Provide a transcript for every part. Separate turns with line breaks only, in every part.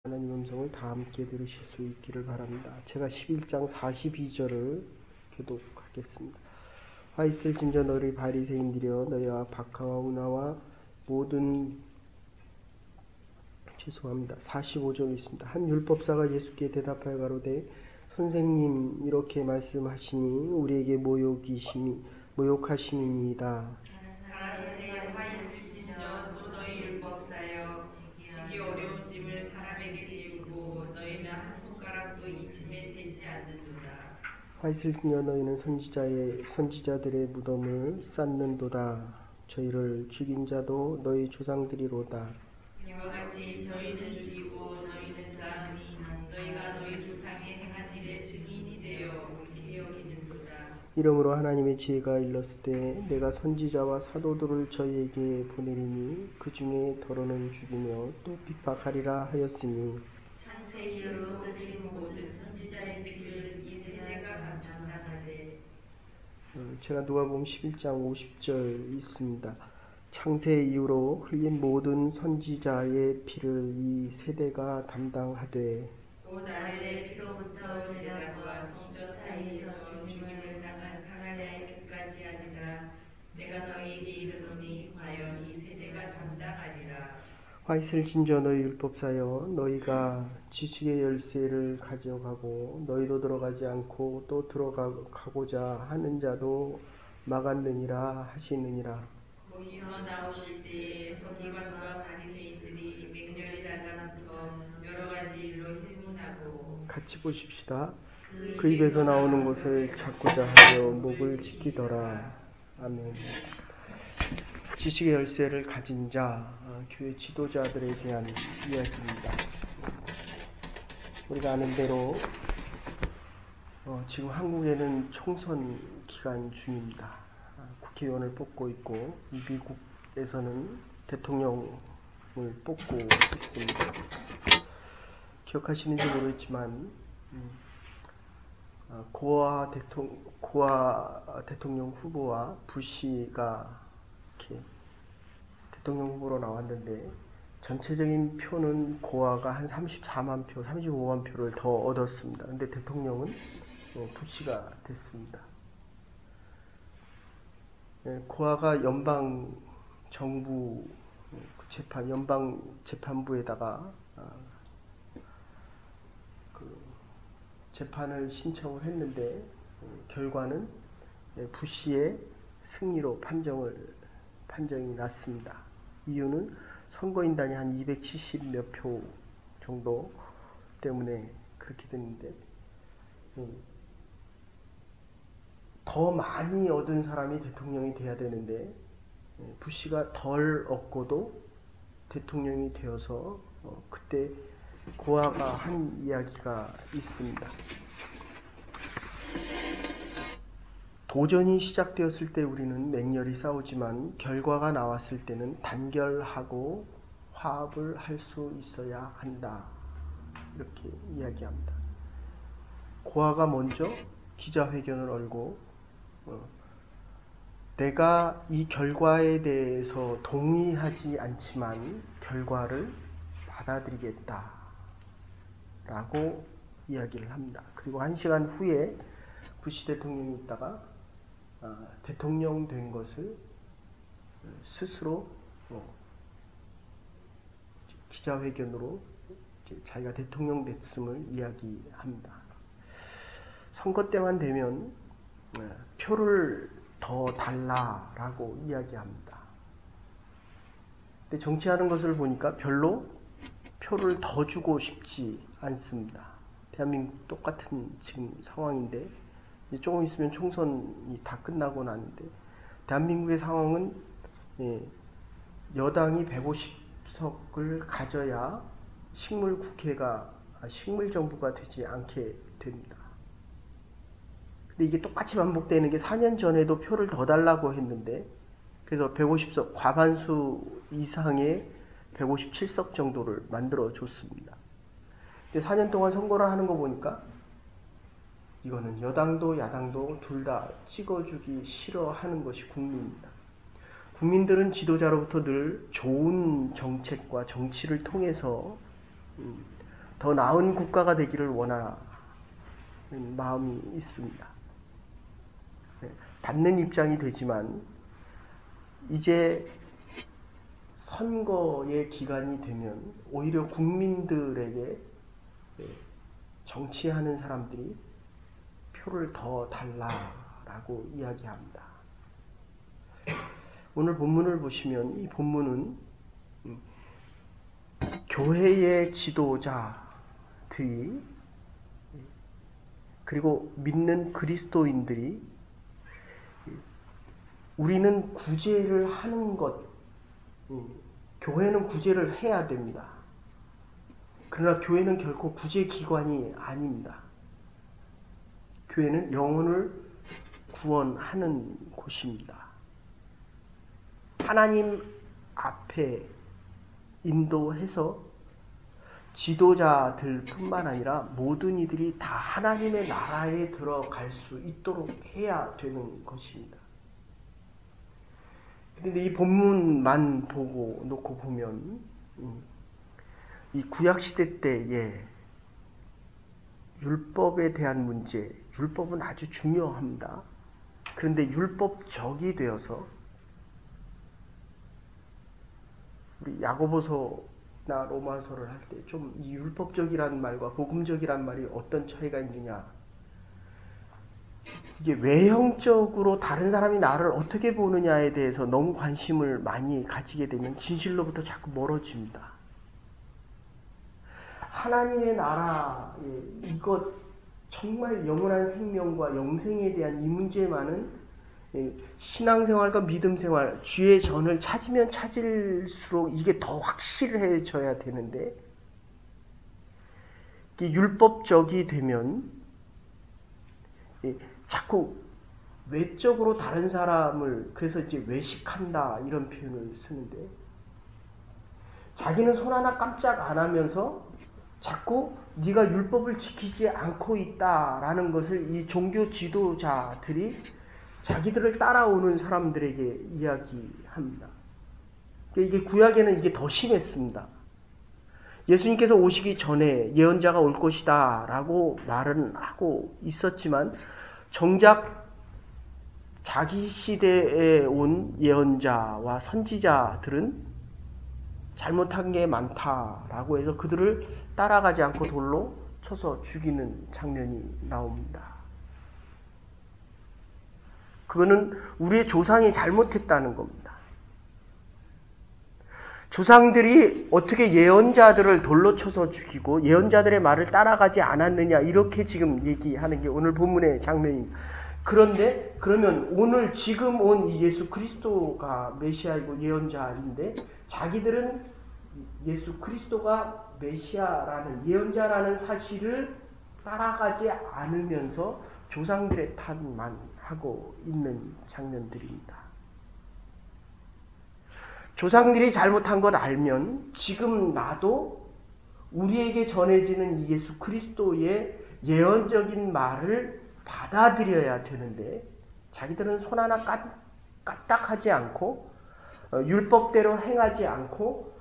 하나님 음성을 다 함께 들으실 수 있기를 바랍니다. 제가 11장 42절을 교독하겠습니다. 화 있을 진저 너희 바리새인들이여 너희와 박하와 운하와 모든 45절 있습니다. 한 율법사가 예수께 대답하여 가로되 선생님 이렇게 말씀하시니 우리에게 모욕하심이니이다. 화 있을 진저 너희는 선지자들의 무덤을 쌓는도다. 저희를 죽인 자도 너희 조상들이로다.
이와 같이 저희는 죽이고 너희는 쌓으니 너희가 너희 조상이 행한 일의 증인이 되어 옳게 여기는도다.
이러므로 하나님의 지혜가 일렀을 때 내가 선지자와 사도들을 저희에게 보내리니 그 중에 더러는 죽이며 또 핍박하리라 하였으니
창세 이후로 흘린 모든 선지자의 피를 이 세대가 감당하되.
제가 누가복음 11장 50절 있습니다. 창세 이후로 흘린 모든 선지자의 피를 이 세대가 담당하되
곧 아벨의 피로부터 제단과 성전 사이에서 죽임을 당한 사가랴의 피까지 하니라. 내가 너희에게 이르노니 과연 이 세대가 담당하리라.
화 있을 진저 너희 율법사여 너희가 지식의 열쇠를 가져가고 너희도 들어가지 않고 또 들어가고자 하는 자도 막았느니라 하시느니라.
거기서 나오실 때에 서기관과 바리새인들이 맹렬히 달라붙어 여러 가지 일로 회문하고.
같이 보십시다. 그 입에서 나오는 것을 찾고자 하여 목을 지키더라. 아멘. 지식의 열쇠를 가진 자, 교회 지도자들에 대한 이야기입니다. 우리가 아는 대로 지금 한국에는 총선 기간 중입니다. 국회의원을 뽑고 있고 미국에서는 대통령을 뽑고 있습니다. 기억하시는지 모르겠지만 고아 대통령 후보와 부시가 이렇게 대통령 후보로 나왔는데 전체적인 표는 고아가 한 34만 표, 35만 표를 더 얻었습니다. 근데 대통령은 부시가 됐습니다. 고아가 연방 정부 연방 재판부에다가 재판을 신청을 했는데 결과는 부시의 승리로 판정이 났습니다. 이유는 선거인단이 한 270 몇 표 정도 때문에 그렇게 됐는데 더 많이 얻은 사람이 대통령이 돼야 되는데 부시가 덜 얻고도 대통령이 되어서 그때 고아가 한 이야기가 있습니다. 도전이 시작되었을 때 우리는 맹렬히 싸우지만 결과가 나왔을 때는 단결하고 화합을 할 수 있어야 한다. 이렇게 이야기합니다. 고아가 먼저 기자회견을 열고 내가 이 결과에 대해서 동의하지 않지만 결과를 받아들이겠다 라고 이야기를 합니다. 그리고 1시간 후에 부시 대통령이 있다가 대통령 된 것을 스스로 기자회견으로 자기가 대통령 됐음을 이야기합니다. 선거 때만 되면 표를 더 달라라고 이야기합니다. 근데 정치하는 것을 보니까 별로 표를 더 주고 싶지 않습니다. 대한민국 똑같은 지금 상황인데 이제 조금 있으면 총선이 다 끝나고 나는데 대한민국의 상황은 여당이 150석을 가져야 식물정부가 되지 않게 됩니다. 근데 이게 똑같이 반복되는 게 4년 전에도 표를 더 달라고 했는데 그래서 150석 과반수 이상의 157석 정도를 만들어 줬습니다. 근데 4년 동안 선거를 하는 거 보니까 이거는 여당도 야당도 둘 다 찍어주기 싫어하는 것이 국민입니다. 국민들은 지도자로부터 늘 좋은 정책과 정치를 통해서 더 나은 국가가 되기를 원하는 마음이 있습니다. 받는 입장이 되지만 이제 선거의 기간이 되면 오히려 국민들에게 정치하는 사람들이 표를 더 달라라고 이야기합니다. 오늘 본문을 보시면 이 본문은 교회의 지도자들이 그리고 믿는 그리스도인들이 우리는 구제를 하는 것, 교회는 구제를 해야 됩니다. 그러나 교회는 결코 구제기관이 아닙니다. 교회는 영혼을 구원하는 곳입니다. 하나님 앞에 인도해서 지도자들뿐만 아니라 모든 이들이 다 하나님의 나라에 들어갈 수 있도록 해야 되는 것입니다. 그런데 이 본문만 보고 놓고 보면 이 구약시대 때에 율법에 대한 문제, 율법은 아주 중요합니다. 그런데 율법적이 되어서 우리 야고보서나 로마서를 할 때 좀 이 율법적이라는 말과 복음적이라는 말이 어떤 차이가 있느냐, 이게 외형적으로 다른 사람이 나를 어떻게 보느냐에 대해서 너무 관심을 많이 가지게 되면 진실로부터 자꾸 멀어집니다. 하나님의 나라에 이것 정말 영원한 생명과 영생에 대한 이 문제만은 신앙생활과 믿음생활, 주의 전을 찾으면 찾을수록 이게 더 확실해져야 되는데 이게 율법적이 되면 자꾸 외적으로 다른 사람을 그래서 이제 외식한다 이런 표현을 쓰는데 자기는 손 하나 깜짝 안 하면서 자꾸 네가 율법을 지키지 않고 있다라는 것을 이 종교 지도자들이 자기들을 따라오는 사람들에게 이야기합니다. 이게 구약에는 이게 더 심했습니다. 예수님께서 오시기 전에 예언자가 올 것이다 라고 말은 하고 있었지만 정작 자기 시대에 온 예언자와 선지자들은 잘못한 게 많다라고 해서 그들을 따라가지 않고 돌로 쳐서 죽이는 장면이 나옵니다. 그거는 우리의 조상이 잘못했다는 겁니다. 조상들이 어떻게 예언자들을 돌로 쳐서 죽이고 예언자들의 말을 따라가지 않았느냐 이렇게 지금 얘기하는 게 오늘 본문의 장면입니다. 그런데 그러면 오늘 지금 온 예수 그리스도가 메시아이고 예언자인데 자기들은 예수 그리스도가 메시아라는 예언자라는 사실을 따라가지 않으면서 조상들의 탓만 하고 있는 장면들입니다. 조상들이 잘못한 걸 알면 지금 나도 우리에게 전해지는 이 예수 그리스도의 예언적인 말을 받아들여야 되는데 자기들은 손 하나 까딱하지 않고 율법대로 행하지 않고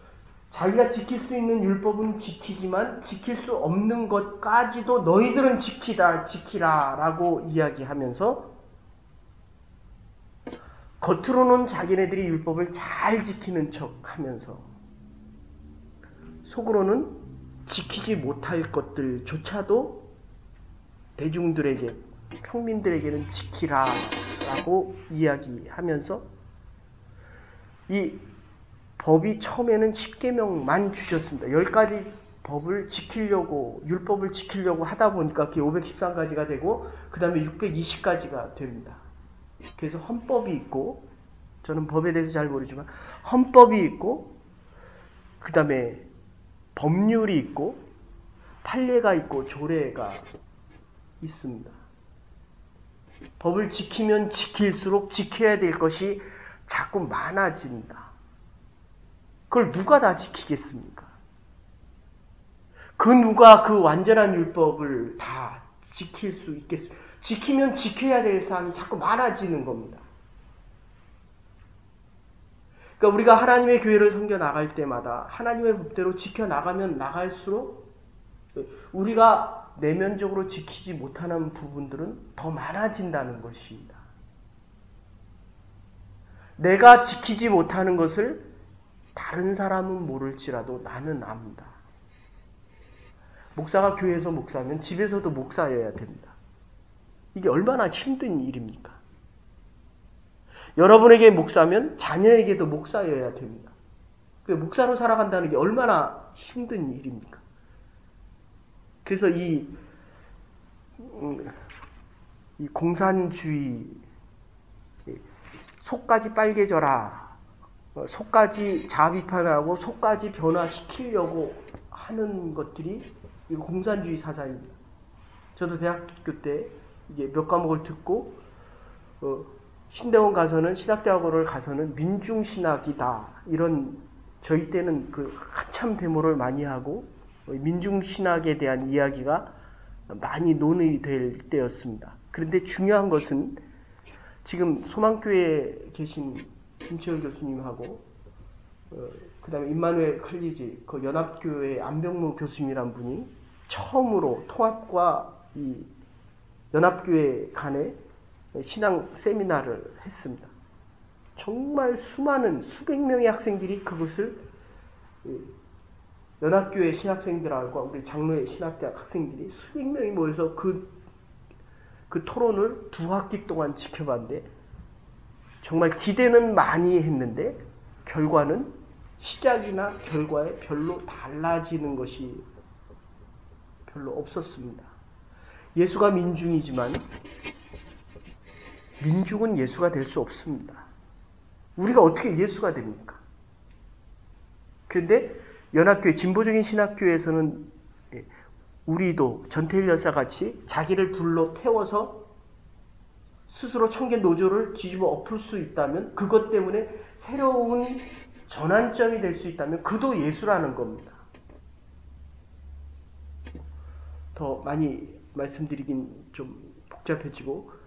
자기가 지킬 수 있는 율법은 지키지만 지킬 수 없는 것까지도 너희들은 지키라 라고 이야기하면서 겉으로는 자기네들이 율법을 잘 지키는 척 하면서 속으로는 지키지 못할 것들조차도 대중들에게, 평민들에게는 지키라 라고 이야기하면서 이 법이 처음에는 10계명만 주셨습니다. 10가지 법을 지키려고, 율법을 지키려고 하다 보니까 그게 513가지가 되고 그 다음에 620가지가 됩니다. 그래서 헌법이 있고, 저는 법에 대해서 잘 모르지만 헌법이 있고 그 다음에 법률이 있고 판례가 있고 조례가 있습니다. 법을 지키면 지킬수록 지켜야 될 것이 자꾸 많아집니다. 그걸 누가 다 지키겠습니까? 그 누가 그 완전한 율법을 다 지킬 수 있겠습니까? 지키면 지켜야 될 사항이 자꾸 많아지는 겁니다. 그러니까 우리가 하나님의 교회를 섬겨 나갈 때마다 하나님의 법대로 지켜 나가면 나갈수록 우리가 내면적으로 지키지 못하는 부분들은 더 많아진다는 것입니다. 내가 지키지 못하는 것을 다른 사람은 모를지라도 나는 압니다. 목사가 교회에서 목사면 집에서도 목사여야 됩니다. 이게 얼마나 힘든 일입니까? 여러분에게 목사면 자녀에게도 목사여야 됩니다. 목사로 살아간다는 게 얼마나 힘든 일입니까? 그래서 이 공산주의, 속까지 빨개져라, 속까지 자비판하고 속까지 변화시키려고 하는 것들이 이 공산주의 사상입니다. 저도 대학교 때 이게 몇 과목을 듣고 신대원 가서는, 신학대학원을 가서는 민중신학이다, 이런, 저희 때는 그 한참 데모를 많이 하고 민중신학에 대한 이야기가 많이 논의될 때였습니다. 그런데 중요한 것은 지금 소망교회에 계신 김치열 교수님하고 그 다음에 임마누엘 칼리지 그 연합교회 안병무 교수님이란 분이 처음으로 통합과 이 연합교회 간에 신앙 세미나를 했습니다. 정말 수많은 수백 명의 학생들이 그것을, 연합교회 신학생들하고 우리 장로회 신학대학 학생들이 수백 명이 모여서 그 토론을 2학기 동안 지켜봤는데 정말 기대는 많이 했는데 결과는 시작이나 결과에 별로 달라지는 것이 별로 없었습니다. 예수가 민중이지만 민중은 예수가 될 수 없습니다. 우리가 어떻게 예수가 됩니까? 그런데 연합교회, 진보적인 신학교에서는 우리도 전태일 여사같이 자기를 불러 태워서 스스로 청계 노조를 뒤집어 엎을 수 있다면, 그것 때문에 새로운 전환점이 될 수 있다면 그도 예수라는 겁니다. 더 많이 말씀드리긴 좀 복잡해지고,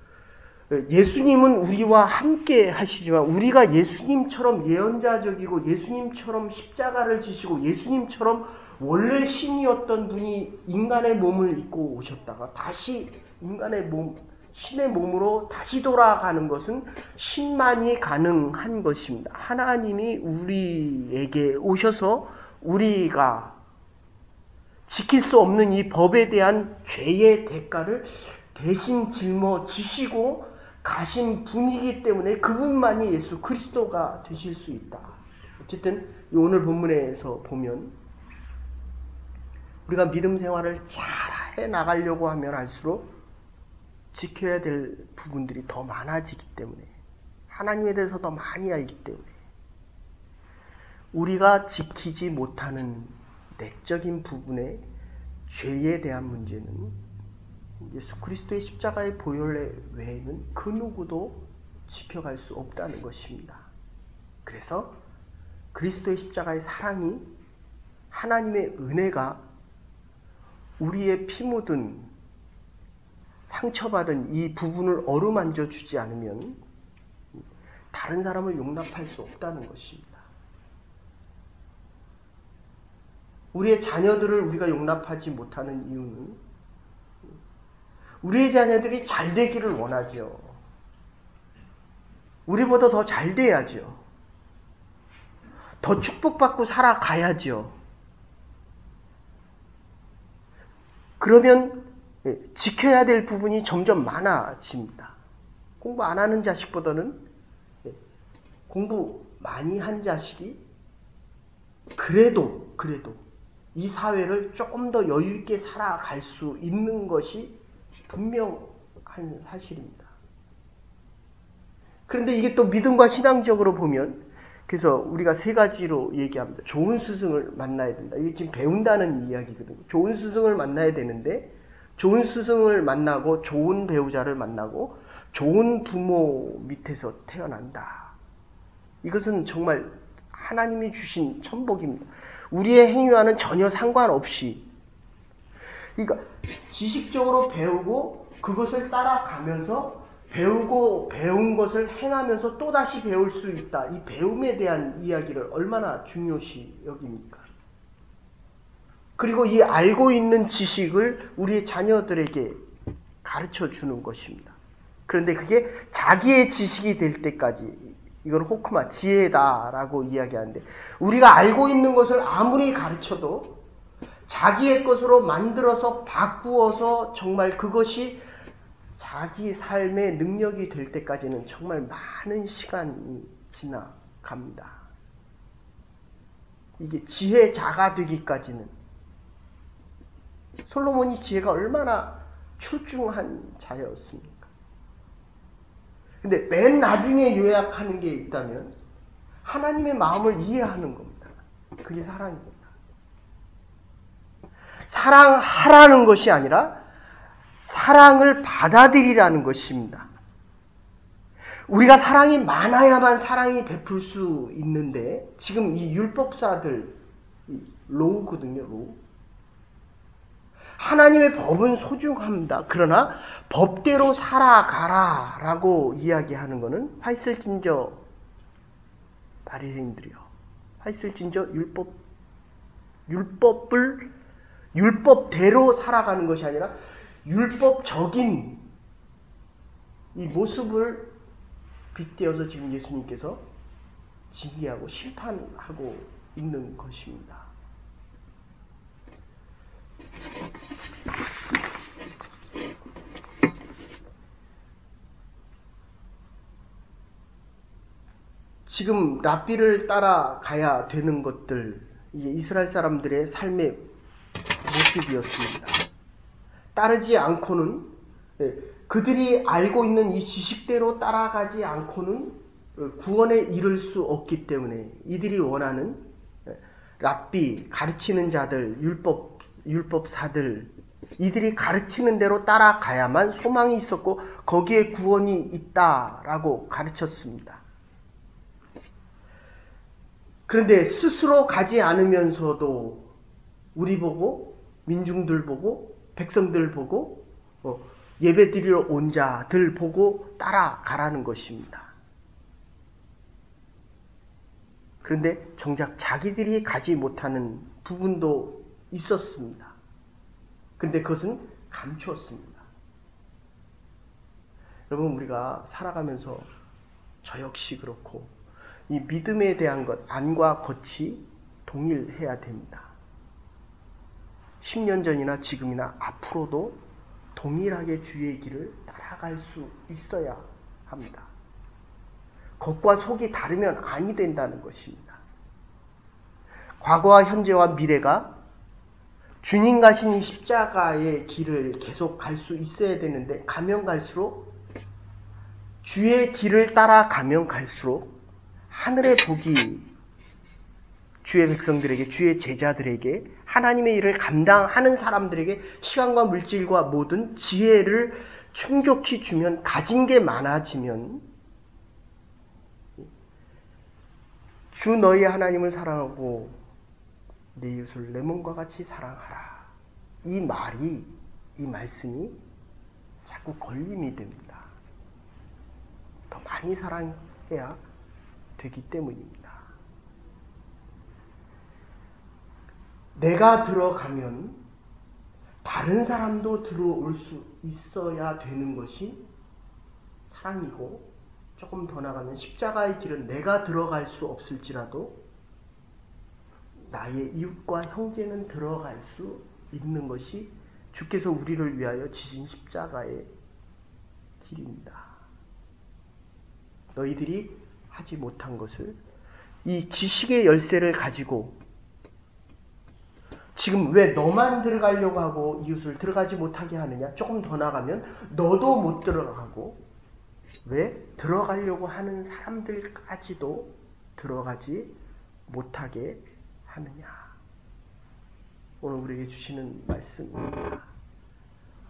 예수님은 우리와 함께 하시지만 우리가 예수님처럼 예언자적이고 예수님처럼 십자가를 지시고 예수님처럼 원래 신이었던 분이 인간의 몸을 입고 오셨다가 다시 인간의 몸, 신의 몸으로 다시 돌아가는 것은 신만이 가능한 것입니다. 하나님이 우리에게 오셔서 우리가 지킬 수 없는 이 법에 대한 죄의 대가를 대신 짊어지시고 가신 분이기 때문에 그분만이 예수 그리스도가 되실 수 있다. 어쨌든 오늘 본문에서 보면 우리가 믿음 생활을 잘 해나가려고 하면 할수록 지켜야 될 부분들이 더 많아지기 때문에, 하나님에 대해서 더 많이 알기 때문에 우리가 지키지 못하는 내적인 부분의 죄에 대한 문제는 예수 그리스도의 십자가의 보혈 외에는 그 누구도 지켜갈 수 없다는 것입니다. 그래서 그리스도의 십자가의 사랑이, 하나님의 은혜가 우리의 피 묻은, 상처받은 이 부분을 어루만져 주지 않으면 다른 사람을 용납할 수 없다는 것입니다. 우리의 자녀들을 우리가 용납하지 못하는 이유는 우리의 자녀들이 잘 되기를 원하죠. 우리보다 더 잘 돼야죠. 더 축복받고 살아가야죠. 그러면 지켜야 될 부분이 점점 많아집니다. 공부 안 하는 자식보다는 공부 많이 한 자식이 그래도 이 사회를 조금 더 여유 있게 살아갈 수 있는 것이 분명한 사실입니다. 그런데 이게 또 믿음과 신앙적으로 보면, 그래서 우리가 3가지로 얘기합니다. 좋은 스승을 만나야 된다. 이게 지금 배운다는 이야기거든요. 좋은 스승을 만나야 되는데, 좋은 스승을 만나고 좋은 배우자를 만나고 좋은 부모 밑에서 태어난다. 이것은 정말 하나님이 주신 천복입니다. 우리의 행위와는 전혀 상관없이, 그러니까 지식적으로 배우고 그것을 따라가면서 배우고 배운 것을 행하면서 또다시 배울 수 있다. 이 배움에 대한 이야기를 얼마나 중요시 여깁니까? 그리고 이 알고 있는 지식을 우리의 자녀들에게 가르쳐 주는 것입니다. 그런데 그게 자기의 지식이 될 때까지, 이건 호크마, 지혜다라고 이야기하는데, 우리가 알고 있는 것을 아무리 가르쳐도 자기의 것으로 만들어서 바꾸어서 정말 그것이 자기 삶의 능력이 될 때까지는 정말 많은 시간이 지나갑니다. 이게 지혜자가 되기까지는. 솔로몬이 지혜가 얼마나 출중한 자였습니까? 근데 맨 나중에 요약하는 게 있다면 하나님의 마음을 이해하는 겁니다. 그게 사랑입니다. 사랑하라는 것이 아니라 사랑을 받아들이라는 것입니다. 우리가 사랑이 많아야만 사랑이 베풀 수 있는데, 지금 이 율법사들, 로우거든요, 로우. 하나님의 법은 소중합니다. 그러나 법대로 살아가라 라고 이야기하는 것은 화있을진저 바리새인들이요, 화있을진저 율법대로 살아가는 것이 아니라 율법적인 이 모습을 빗대어서 지금 예수님께서 징계하고 심판하고 있는 것입니다. 지금 랍비를 따라가야 되는 것들, 이게 이스라엘 사람들의 삶의 모습이었습니다. 따르지 않고는, 그들이 알고 있는 이 지식대로 따라가지 않고는 구원에 이를 수 없기 때문에 이들이 원하는 랍비, 가르치는 자들, 율법사들, 이들이 가르치는 대로 따라가야만 소망이 있었고 거기에 구원이 있다라고 가르쳤습니다. 그런데 스스로 가지 않으면서도 우리 보고, 민중들 보고, 백성들 보고, 예배 드리러 온 자들 보고 따라가라는 것입니다. 그런데 정작 자기들이 가지 못하는 부분도 있었습니다. 그런데 그것은 감추었습니다. 여러분, 우리가 살아가면서 저 역시 그렇고 이 믿음에 대한 것, 안과 겉이 동일해야 됩니다. 10년 전이나 지금이나 앞으로도 동일하게 주의 길을 따라갈 수 있어야 합니다. 겉과 속이 다르면 아니 된다는 것입니다. 과거와 현재와 미래가 주님 가신 이 십자가의 길을 계속 갈 수 있어야 되는데, 가면 갈수록, 주의 길을 따라가면 갈수록 하늘의 복이 주의 백성들에게, 주의 제자들에게, 하나님의 일을 감당하는 사람들에게 시간과 물질과 모든 지혜를 충족히 주면, 가진 게 많아지면, 주 너희 하나님을 사랑하고 내 이웃을 내 몸과 같이 사랑하라. 이 말씀이 자꾸 걸림이 됩니다. 더 많이 사랑해야 되기 때문입니다. 내가 들어가면 다른 사람도 들어올 수 있어야 되는 것이 사랑이고, 조금 더 나가면 십자가의 길은 내가 들어갈 수 없을지라도 나의 이웃과 형제는 들어갈 수 있는 것이 주께서 우리를 위하여 지신 십자가의 길입니다. 너희들이 하지 못한 것을, 이 지식의 열쇠를 가지고 지금 왜 너만 들어가려고 하고 이웃을 들어가지 못하게 하느냐? 조금 더 나가면 너도 못 들어가고, 왜 들어가려고 하는 사람들까지도 들어가지 못하게 하느냐? 오늘 우리에게 주시는 말씀입니다.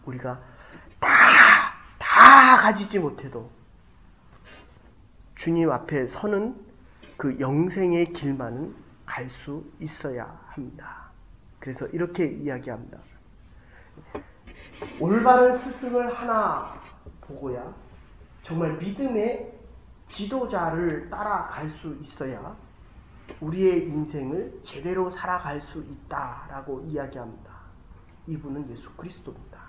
우리가 다 가지지 못해도 주님 앞에 서는 그 영생의 길만은 갈 수 있어야 합니다. 그래서 이렇게 이야기합니다. 올바른 스승을 하나 보고야 정말 믿음의 지도자를 따라갈 수 있어야 우리의 인생을 제대로 살아갈 수 있다라고 이야기합니다. 이분은 예수 그리스도입니다.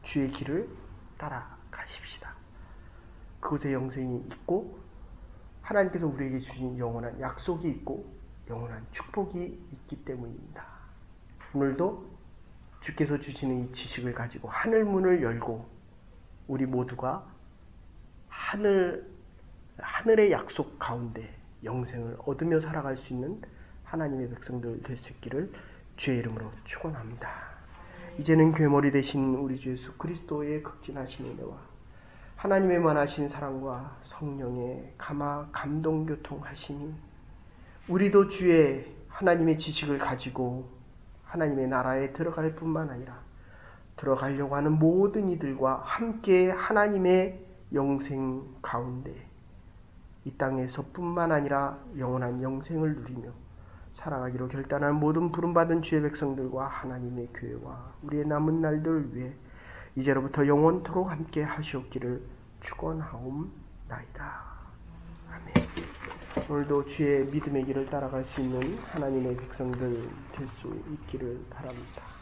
주의 길을 따라가십시다. 그곳에 영생이 있고 하나님께서 우리에게 주신 영원한 약속이 있고 영원한 축복이 있기 때문입니다. 오늘도 주께서 주시는 이 지식을 가지고 하늘 문을 열고 우리 모두가 하늘의 약속 가운데 영생을 얻으며 살아갈 수 있는 하나님의 백성들 될 수 있기를 주의 이름으로 축원합니다. 이제는 괴물이 되신 우리 주 예수 그리스도의 극진하신 은혜와 하나님의 만하신 사랑과 성령의 감동 교통하심이 우리도 주의 하나님의 지식을 가지고 하나님의 나라에 들어갈 뿐만 아니라 들어가려고 하는 모든 이들과 함께 하나님의 영생 가운데 이 땅에서 뿐만 아니라 영원한 영생을 누리며 살아가기로 결단한 모든 부름받은 주의 백성들과 하나님의 교회와 우리의 남은 날들을 위해 이제로부터 영원토록 함께 하시옵기를 축원하옵나이다. 아멘. 오늘도 주의 믿음의 길을 따라갈 수 있는 하나님의 백성들 될 수 있기를 바랍니다.